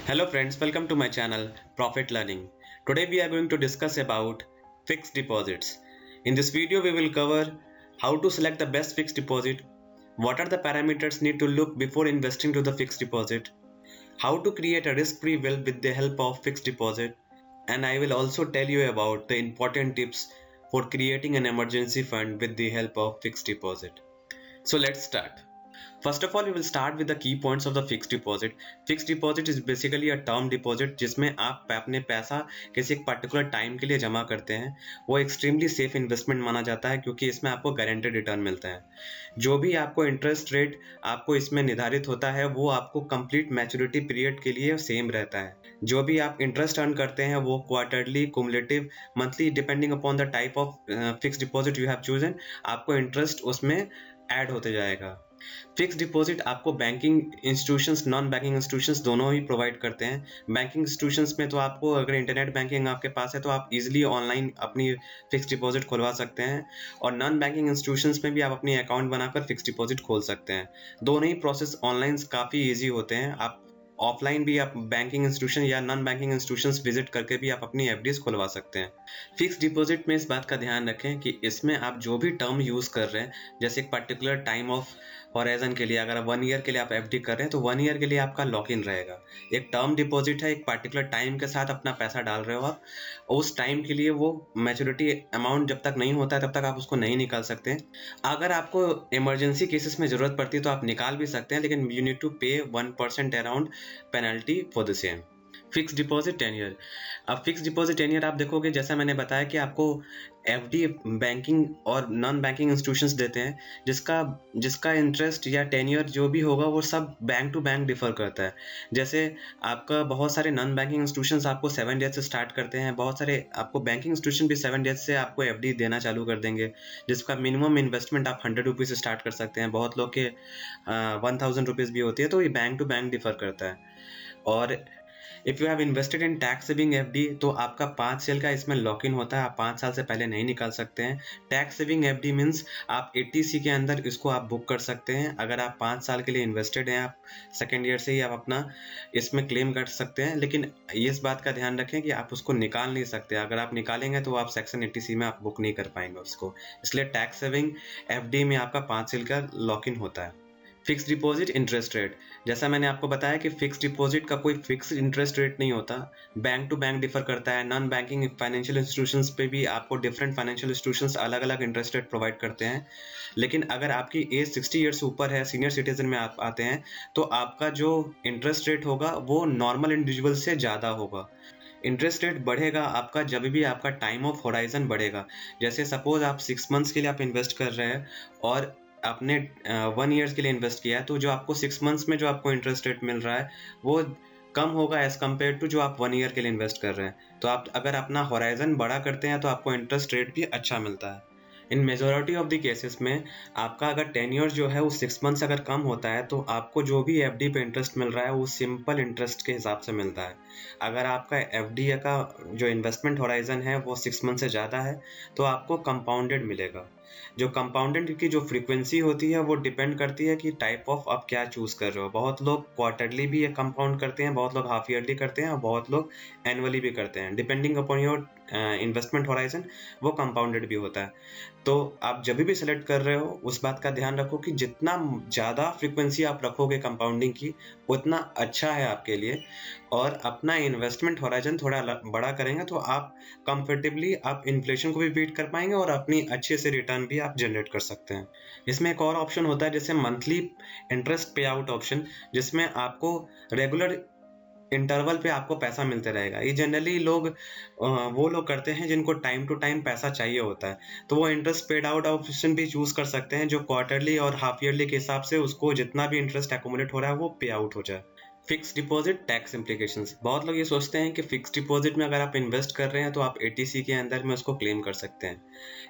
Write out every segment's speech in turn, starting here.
Hello friends, welcome to my channel Profit Learning. Today we are going to discuss about fixed deposits. In this video we will cover how to select the best fixed deposit, what are the parameters need to look before investing to the fixed deposit, how to create a risk-free will with the help of fixed deposit, and I will also tell you about the important tips for creating an emergency fund with the help of fixed deposit. So let's start. First of all, we will start with the key points of the fixed deposit. Fixed deposit is basically a term deposit जिसमें आप अपने पैसा किसी एक particular time के लिए जमा करते हैं. वो एक्सट्रीमली सेफ इन्वेस्टमेंट माना जाता है क्योंकि इसमें आपको गारंटेड रिटर्न मिलता है. जो भी आपको इंटरेस्ट रेट आपको इसमें निर्धारित होता है वो आपको कंप्लीट मैच्योरिटी पीरियड के लिए सेम रहता है. जो भी आप इंटरेस्ट अर्न करते हैं वो quarterly, cumulative, monthly depending upon the type of fix deposit you have chosen, आपको इंटरेस्ट उसमें ऐड होते जाएगा. फिक्स डिपॉजिट आपको banking institutions, non banking institutions दोनों ही प्रोवाइड करते हैं. बैंकिंग इंस्टीट्यूशंस में तो आपको अगर इंटरनेट बैंकिंग आपके पास है तो आप इजीली ऑनलाइन अपनी फिक्स डिपॉजिट खुलवा सकते हैं, और नॉन बैंकिंग इंस्टीट्यूशंस में भी आप अपनी अकाउंट बनाकर फिक्स डिपॉजिट खोल सकते हैं. दोनों ही प्रोसेस ऑनलाइन काफ़ी ईजी होते हैं. आप ऑफलाइन भी आप बैंकिंग इंस्टीट्यूशन या नॉन बैंकिंग इंस्टीट्यूशंस विजिट करके भी आप अपनी एफडीज खुलवा सकते हैं. फिक्स डिपॉजिट में इस बात का ध्यान रखें कि इसमें आप जो भी टर्म यूज़ कर रहे हैं, जैसे एक पर्टिकुलर टाइम ऑफ हॉराइजन के लिए अगर 1 ईयर के लिए आप एफडी कर रहे हैं तो 1 ईयर के लिए आपका लॉक इन रहेगा. एक टर्म डिपॉजिट है, एक पर्टिकुलर टाइम के साथ अपना पैसा डाल रहे हो आप, उस टाइम के लिए वो मैच्योरिटी अमाउंट जब तक नहीं होता है तब तक आप उसको नहीं निकाल सकते. अगर आपको इमरजेंसी केसेस में ज़रूरत पड़ती है तो आप निकाल भी सकते हैं, लेकिन यू नीड टू पे 1% around penalty for the same. Fix deposit 10 year. अब फिक्स डिपॉजिट 10 ईयर आप देखोगे, जैसा मैंने बताया कि आपको एफडी बैंकिंग और नॉन बैंकिंग इंस्टीट्यूशंस देते हैं, जिसका इंटरेस्ट या 10 ईयर जो भी होगा वो सब बैंक टू बैंक डिफर करता है. जैसे आपका बहुत सारे नॉन बैंकिंग इंस्टीट्यूशंस आपको 7 डेज से स्टार्ट करते हैं, बहुत सारे आपको बैंकिंग इंस्टीट्यूशन भी 7 डेज से आपको एफडी देना चालू कर देंगे, जिसका मिनिमम इन्वेस्टमेंट आप 100 रुपीज़ से स्टार्ट कर सकते हैं. बहुत लोग के 1000 रुपीज़ भी होती है, तो ये बैंक टू बैंक डिफर करता है. और if you have invested in tax saving FD तो आपका 5 साल का इसमें लॉक इन होता है, आप 5 साल से पहले नहीं निकाल सकते हैं. टैक्स सेविंग एफडी मीन्स आप 80C के अंदर इसको आप बुक कर सकते हैं. अगर आप 5 साल के लिए इन्वेस्टेड हैं, आप सेकेंड ईयर से ही आप अपना इसमें क्लेम कर सकते हैं, लेकिन इस बात का ध्यान रखें कि आप उसको निकाल नहीं सकते. अगर आप निकालेंगे तो आप सेक्शन 80C में आप बुक नहीं कर पाएंगे उसको. इसलिए टैक्स सेविंग एफडी में आपका 5 साल का लॉक इन होता है. फिक्स डिपॉजिट इंटरेस्ट रेट, जैसा मैंने आपको बताया कि फिक्स डिपॉजिट का कोई फिक्स इंटरेस्ट रेट नहीं होता, बैंक टू बैंक डिफर करता है. नॉन बैंकिंग फाइनेंशियल इंस्टीट्यूशंस पे भी आपको डिफरेंट फाइनेंशियल इंस्टीट्यूशंस अलग अलग इंटरेस्ट रेट प्रोवाइड करते हैं. लेकिन अगर आपकी एज 60 ईयर से ऊपर है, सीनियर सिटीजन में आप आते हैं, तो आपका जो इंटरेस्ट रेट होगा वो नॉर्मल इंडिविजुअल से ज़्यादा होगा. इंटरेस्ट रेट बढ़ेगा आपका जब भी आपका टाइम ऑफ होराइजन बढ़ेगा. जैसे सपोज आप 6 मंथ्स के लिए आप इन्वेस्ट कर रहे हैं और आपने 1 ईयर्स के लिए इन्वेस्ट किया है, तो जो आपको 6 मंथ्स में जो आपको इंटरेस्ट रेट मिल रहा है वो कम होगा एज़ कम्पेयर टू जो आप 1 ईयर के लिए इन्वेस्ट कर रहे हैं. तो आप अगर अपना होराइजन बड़ा करते हैं तो आपको इंटरेस्ट रेट भी अच्छा मिलता है. इन मेजॉरिटी ऑफ द केसेस में आपका अगर 10 ईयर्स जो है वो 6 मंथ्स अगर कम होता है तो आपको जो भी एफडी पे इंटरेस्ट मिल रहा है वो सिंपल इंटरेस्ट के हिसाब से मिलता है. अगर आपका एफडी का जो इन्वेस्टमेंट होराइजन है वो 6 मंथ से ज़्यादा है तो आपको कंपाउंडेड मिलेगा. जो कंपाउंडेड की जो फ्रीक्वेंसी होती है वो डिपेंड करती है कि टाइप ऑफ आप क्या चूज़ कर रहे हो. बहुत लोग क्वार्टरली भी कंपाउंड करते हैं, बहुत लोग हाफ ईयरली करते हैं, और बहुत लोग एनुअली भी करते हैं. Depending upon your investment horizon वो कंपाउंडेड भी होता है. तो आप जब भी सेलेक्ट कर रहे हो उस बात का ध्यान रखो कि जितना ज़्यादा फ्रीक्वेंसी आप रखोगे कंपाउंडिंग की उतना अच्छा है आपके लिए, और अपना इन्वेस्टमेंट होराइजन थोड़ा बड़ा करेंगे तो आप कंफर्टेबली आप इन्फ्लेशन को भी बीट कर पाएंगे और अपनी अच्छे से रिटर्न भी आप जनरेट कर सकते हैं. इसमें एक और ऑप्शन होता है जैसे मंथली इंटरेस्ट पे आउट ऑप्शन, जिसमें आपको रेगुलर इंटरवल पे आपको पैसा मिलते रहेगा. ये जनरली वो लोग करते हैं जिनको टाइम टू टाइम पैसा चाहिए होता है, तो वो इंटरेस्ट पेड आउट ऑप्शन भी चूज कर सकते हैं, जो क्वार्टरली और हाफ ईयरली के हिसाब से उसको जितना भी इंटरेस्ट एक्यूमुलेट हो रहा है वो पे आउट हो जाए. Fix deposit tax implications. बहुत लोग ये सोचते हैं कि फिक्स डिपॉजिट में अगर आप इन्वेस्ट कर रहे हैं तो आप 80C के अंदर में उसको क्लेम कर सकते हैं.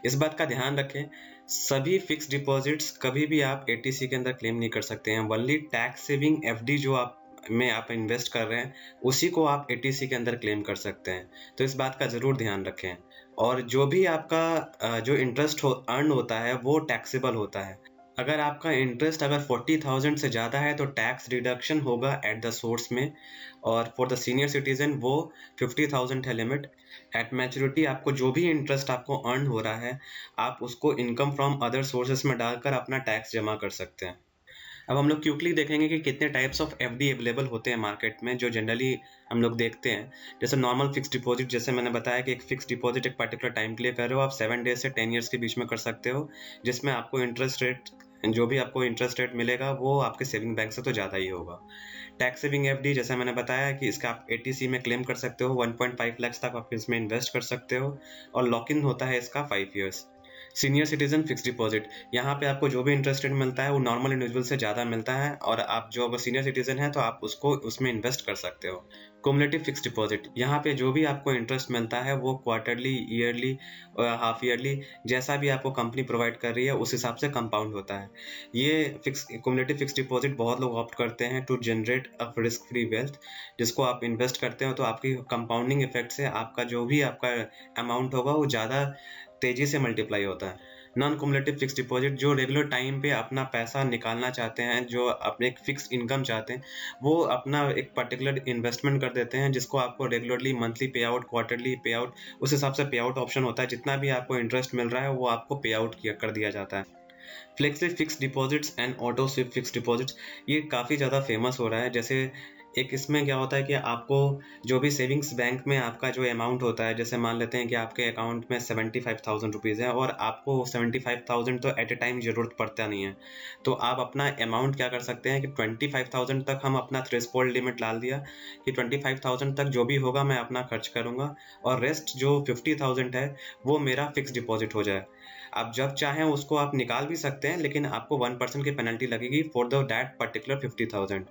इस बात का ध्यान रखें, सभी फिक्स डिपॉजिट्स कभी भी आप 80C के अंदर क्लेम नहीं कर सकते हैं. वनली टैक्स सेविंग एफडी जो आप इन्वेस्ट कर रहे हैं उसी को आप 80C के अंदर क्लेम कर सकते हैं. तो इस बात का ज़रूर ध्यान रखें. और जो भी आपका जो इंटरेस्ट अर्न होता है वो टैक्सेबल होता है. अगर आपका इंटरेस्ट अगर 40,000 से ज़्यादा है तो टैक्स रिडक्शन होगा एट द सोर्स में, और फॉर द सीनियर सिटीजन वो 50,000 है लिमिट। एट मैच्योरिटी आपको जो भी इंटरेस्ट आपको अर्न हो रहा है आप उसको इनकम फ्रॉम अदर सोर्सेस में डालकर अपना टैक्स जमा कर सकते हैं। अब हम लोग क्विकली देखेंगे कि कितने टाइप्स ऑफ एफडी अवेलेबल होते हैं मार्केट में जो जनरली हम लोग देखते हैं। जैसे नॉर्मल फिक्स डिपॉजिट, जैसे मैंने बताया कि एक फिक्स डिपॉजिट एक पर्टिकुलर टाइम के लिए कर रहे हो, आप 7 डेज से 10 ईयर्स के बीच में कर सकते हो, जिसमें आपको इंटरेस्ट रेट जो भी आपको इंटरेस्ट रेट मिलेगा वो आपके सेविंग बैंक से तो ज़्यादा ही होगा। टैक्स सेविंग एफडी, जैसे मैंने बताया कि इसका आप एटीसी में क्लेम कर सकते हो, 1.5 लाख तक आप इसमें इन्वेस्ट कर सकते हो, और लॉक इन होता है इसका 5 years. Senior citizen fix deposit, यहाँ पे आपको जो भी इंटरेस्ट रेट मिलता है वो नॉर्मल इंडिविजुअल से ज़्यादा मिलता है, और आप जो अगर सीनियर सिटीजन है तो आप उसको उसमें इन्वेस्ट कर सकते हो। कुमुलेटिव फिक्स डिपॉजिट, यहाँ पे जो भी आपको इंटरेस्ट मिलता है वो क्वार्टरली, ईयरली, हाफ ईयरली, जैसा भी आपको कंपनी प्रोवाइड कर रही है उस हिसाब से कंपाउंड होता है। ये कुमुलेटिव फिक्स डिपॉजिट बहुत लोग ऑप्ट करते हैं to generate a risk free wealth, जिसको आप इन्वेस्ट करते हो तो आपकी कंपाउंडिंग इफेक्ट से आपका जो भी आपका अमाउंट होगा वो ज़्यादा तेजी से मल्टीप्लाई होता है। नॉन कुमुलेटिव फिक्स डिपॉजिट, जो रेगुलर टाइम पे अपना पैसा निकालना चाहते हैं, जो अपने एक फिक्स इनकम चाहते हैं, वो अपना एक पर्टिकुलर इन्वेस्टमेंट कर देते हैं जिसको आपको रेगुलरली मंथली पे आउट, क्वार्टरली पे आउट, उस हिसाब से पे आउट ऑप्शन होता है। जितना भी आपको इंटरेस्ट मिल रहा है वो आपको पे आउट किया कर दिया जाता है। Flexi fix deposits and auto sweep fix deposits, ये काफ़ी ज़्यादा फेमस हो रहा है। जैसे एक इसमें क्या होता है कि आपको जो भी सेविंग्स बैंक में आपका जो अमाउंट होता है, जैसे मान लेते हैं कि आपके अकाउंट में 75,000 रुपीज़ है और आपको 75,000 तो एट ए टाइम ज़रूरत पड़ता नहीं है, तो आप अपना अमाउंट क्या कर सकते हैं कि 25,000 तक हम अपना थ्रेशोल्ड लिमिट डाल दिया कि 25,000 तक जो भी होगा मैं अपना खर्च करूँगा, और रेस्ट जो 50,000 है वो मेरा फिक्स डिपॉजिट हो जाए। आप जब चाहें उसको आप निकाल भी सकते हैं, लेकिन आपको 1% की पेनल्टी लगेगी फॉर द दैट पर्टिकुलर 50,000।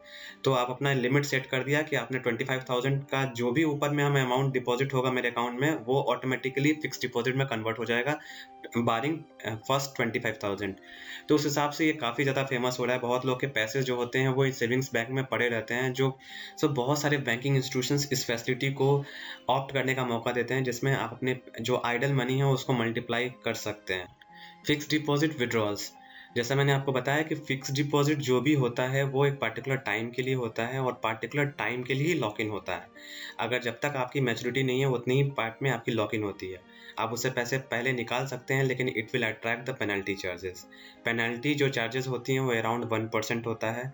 तो आप अपना लिमिट सेट कर दिया कि आपने 25,000 का जो भी ऊपर में हमें अमाउंट डिपॉजिट होगा मेरे अकाउंट में वो ऑटोमेटिकली फिक्स डिपॉजिट में कन्वर्ट हो जाएगा, बारिंग फर्स्ट 25,000। तो उस हिसाब से ये काफ़ी ज़्यादा फेमस हो रहा है। बहुत लोग के पैसे जो होते हैं वो सेविंग्स बैंक में पड़े रहते हैं, जो बहुत सारे बैंकिंग इंस्टीट्यूशंस इस फैसिलिटी को ऑप्ट करने का मौका देते हैं, जिसमें आप अपने जो आइडल मनी है उसको मल्टीप्लाई कर सकते हैं। फिक्स डिपॉजिट विड्रॉल्स, जैसा मैंने आपको बताया कि फिक्स डिपॉजिट जो भी होता है वो एक पर्टिकुलर टाइम के लिए होता है, और पर्टिकुलर टाइम के लिए ही लॉक इन होता है। अगर जब तक आपकी मैच्योरिटी नहीं है उतनी ही पार्ट में आपकी लॉक इन होती है। आप उससे पैसे पहले निकाल सकते हैं, लेकिन it will attract the penalty charges. Penalty जो चार्जेस होती हैं वो अराउंड 1% होता है।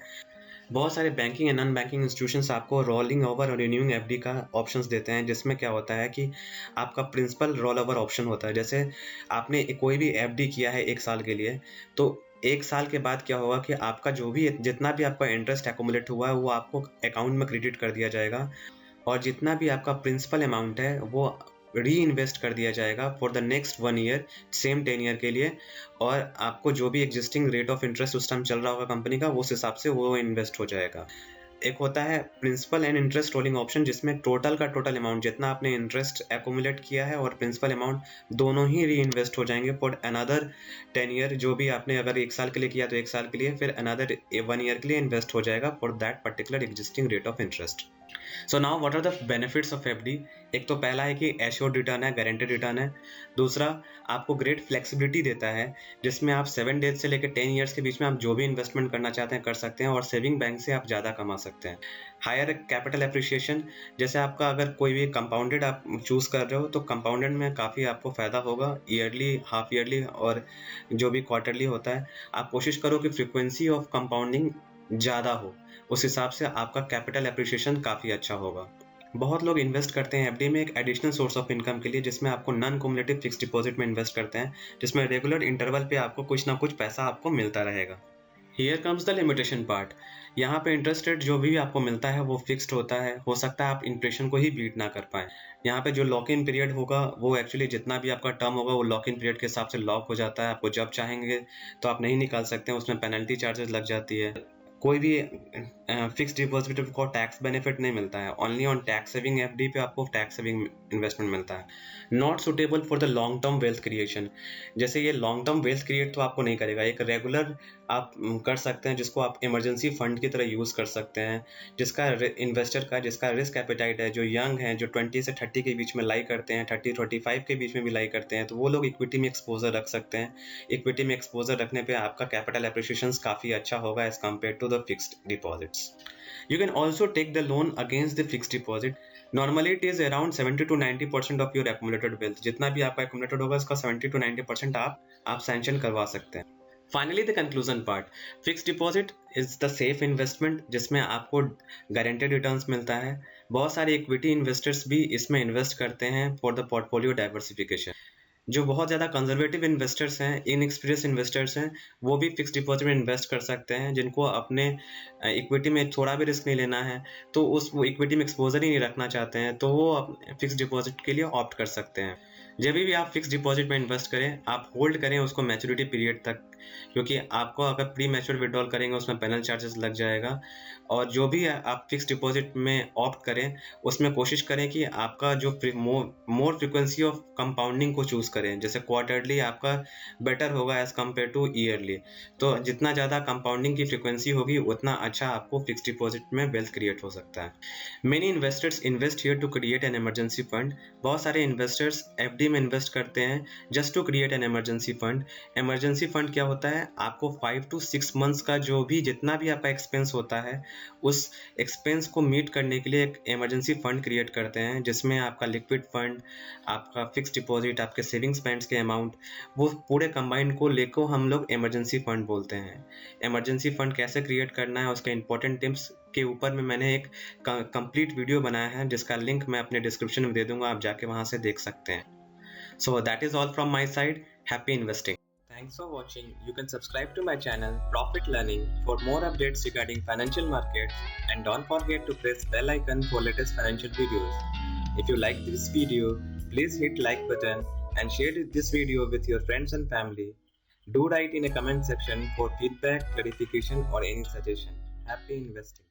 बहुत सारे banking and non banking institutions आपको रोलिंग ओवर और रिन्यूइंग एफडी का ऑप्शंस देते हैं, जिसमें क्या होता है कि आपका प्रिंसिपल रोल ओवर ऑप्शन होता है। जैसे आपने कोई भी एफडी किया है 1 साल के लिए, तो 1 साल के बाद क्या होगा कि आपका जो भी जितना भी आपका इंटरेस्ट एक्यूमुलेट हुआ है वो आपको अकाउंट में क्रेडिट कर दिया जाएगा, और जितना भी आपका प्रिंसिपल अमाउंट है वो री इन्वेस्ट कर दिया जाएगा for the next 1 year, same 10 year के लिए, और आपको जो भी एग्जिस्टिंग रेट ऑफ इंटरेस्ट उस टाइम चल रहा होगा कंपनी का उस हिसाब से वो इन्वेस्ट हो जाएगा। एक होता है principal and interest rolling option, जिसमें टोटल का टोटल अमाउंट जितना आपने इंटरेस्ट एक्यूमुलेट किया है और प्रिंसिपल अमाउंट दोनों ही री इन्वेस्ट हो जाएंगे फॉर अनदर 10 ईयर। जो भी आपने अगर 1 साल के लिए किया तो 1 साल के लिए, फिर अनदर 1 ईयर के लिए इन्वेस्ट हो जाएगा for that particular existing rate of interest. So now what are the benefits of FD. एक तो पहला है कि एश्योर्ड रिटर्न है, गारंटेड रिटर्न है। दूसरा, आपको ग्रेट फ्लेक्सिबिलिटी देता है, जिसमें आप 7 डेज से लेकर 10 ईयर्स के बीच में आप जो भी इन्वेस्टमेंट करना चाहते हैं कर सकते हैं, और सेविंग बैंक से आप ज़्यादा कमा सकते हैं। हायर कैपिटल एप्रिसिएशन, जैसे आपका अगर कोई भी कंपाउंडेड आप चूज़ कर रहे हो तो कंपाउंडेड में काफ़ी आपको फ़ायदा होगा, ईयरली, हाफ ईयरली और जो भी क्वार्टरली होता है। आप कोशिश करो कि फ्रिक्वेंसी ऑफ कंपाउंडिंग ज़्यादा हो, उस हिसाब से आपका कैपिटल एप्रिसिएशन काफ़ी अच्छा होगा। बहुत लोग इन्वेस्ट करते हैं एफडी में एक एडिशनल सोर्स ऑफ इनकम के लिए, जिसमें आपको नॉन कुमुलेटिव फिक्स डिपॉजिट में इन्वेस्ट करते हैं, जिसमें रेगुलर इंटरवल पे आपको कुछ ना कुछ पैसा आपको मिलता रहेगा। Here comes the limitation part. यहाँ पे इंटरेस्ट रेट जो भी आपको मिलता है वो फिक्स्ड होता है, हो सकता है आप इन्फ्लेशन को ही बीट ना कर पाए। यहाँ पे जो लॉक इन पीरियड होगा वो एक्चुअली जितना भी आपका टर्म होगा वो लॉक इन पीरियड के हिसाब से लॉक हो जाता है, आपको जब चाहेंगे तो आप नहीं निकाल सकते हैं, उसमें पेनल्टी चार्जेस लग जाती है। कोई भी फिक्स डिपॉजिट को टैक्स बेनिफिट नहीं मिलता है, only on tax saving FD पे आपको टैक्स सेविंग इन्वेस्टमेंट मिलता है। Not suitable for the long term wealth creation, जैसे ये लॉन्ग टर्म वेल्थ क्रिएट तो आपको नहीं करेगा, एक रेगुलर आप कर सकते हैं, जिसको आप इमरजेंसी फंड की तरह यूज़ कर सकते हैं, जिसका इन्वेस्टर का जिसका रिस्क एपेटाइट है, जो यंग हैं, जो 20 से 30 के बीच में लाई करते हैं, 30-35 के बीच में भी लाई करते हैं, तो वो लोग इक्विटी में एक्सपोजर रख सकते हैं। इक्विटी में एक्सपोजर रखने पे आपका कैपिटल एप्रिसिएशन काफ़ी अच्छा होगा as compare to the fixed deposits. You can also take the loan against the fixed deposit. Normally it is around 70 to 90% of your accumulated wealth. जितना भी आपका accumulated होगा इसका 70 to 90% आप सैंक्शन करवा सकते हैं। Finally the conclusion part. Fixed deposit is the safe investment जिसमें आपको गारंटेड रिटर्न्स मिलता है। बहुत सारे इक्विटी इन्वेस्टर्स भी इसमें इन्वेस्ट करते हैं फॉर द पोर्टफोलियो डाइवर्सिफिकेशन। जो बहुत ज़्यादा कंजर्वेटिव इन्वेस्टर्स हैं, इनएक्सपीरियंस इन्वेस्टर्स हैं, वो भी फिक्स डिपॉजिट में इन्वेस्ट कर सकते हैं, जिनको अपने इक्विटी में थोड़ा भी रिस्क नहीं लेना है, तो वो इक्विटी में एक्सपोजर ही नहीं रखना चाहते हैं, तो वो फिक्स डिपॉजिट के लिए ऑप्ट कर सकते हैं। जब भी आप फिक्स डिपॉजिट में इन्वेस्ट करें, आप होल्ड करें उसको मैच्योरिटी पीरियड तक, क्योंकि आपको अगर प्री मैच्योर विड्रॉल करेंगे उसमें पेनल चार्जेस लग जाएगा। और जो भी आप फिक्स डिपॉजिट में ऑप्ट करें उसमें कोशिश करें कि आपका जो मोर फ्रिक्वेंसी ऑफ कंपाउंडिंग को चूज़ करें, जैसे क्वार्टरली आपका बेटर होगा एज कम्पेयर टू ईयरली। तो जितना ज़्यादा कंपाउंडिंग की फ्रिक्वेंसी होगी उतना अच्छा आपको फिक्स डिपॉजिट में वेल्थ क्रिएट हो सकता है। Many investors invest here to create an emergency fund. बहुत सारे इन्वेस्टर्स एफडी में इन्वेस्ट करते हैं just to create an emergency fund. Emergency fund क्या होता है? आपको 5 to 6 मंथ्स का जो भी जितना भी आपका एक्सपेंस होता है उस एक्सपेंस को मीट करने के लिए एक इमरजेंसी फंड क्रिएट करते हैं, जिसमें आपका लिक्विड फंड, आपका फिक्स डिपॉजिट, आपके सेविंग्स फंड्स के अमाउंट, वो पूरे कंबाइंड को लेकर हम लोग इमरजेंसी फंड बोलते हैं। इमरजेंसी फंड कैसे क्रिएट करना है उसके इंपॉर्टेंट टिप्स के ऊपर में मैंने एक कंप्लीट वीडियो बनाया है, जिसका लिंक मैं अपने डिस्क्रिप्शन में दे दूंगा, आप जाके वहां से देख सकते हैं। So that is all from my side. Happy investing. Thanks for watching. You can subscribe to my channel Profit Learning for more updates regarding financial markets, and don't forget to press bell icon for latest financial videos. If you like this video, please hit like button and share this video with your friends and family. Do write in a comment section for feedback, clarification or any suggestion. Happy investing.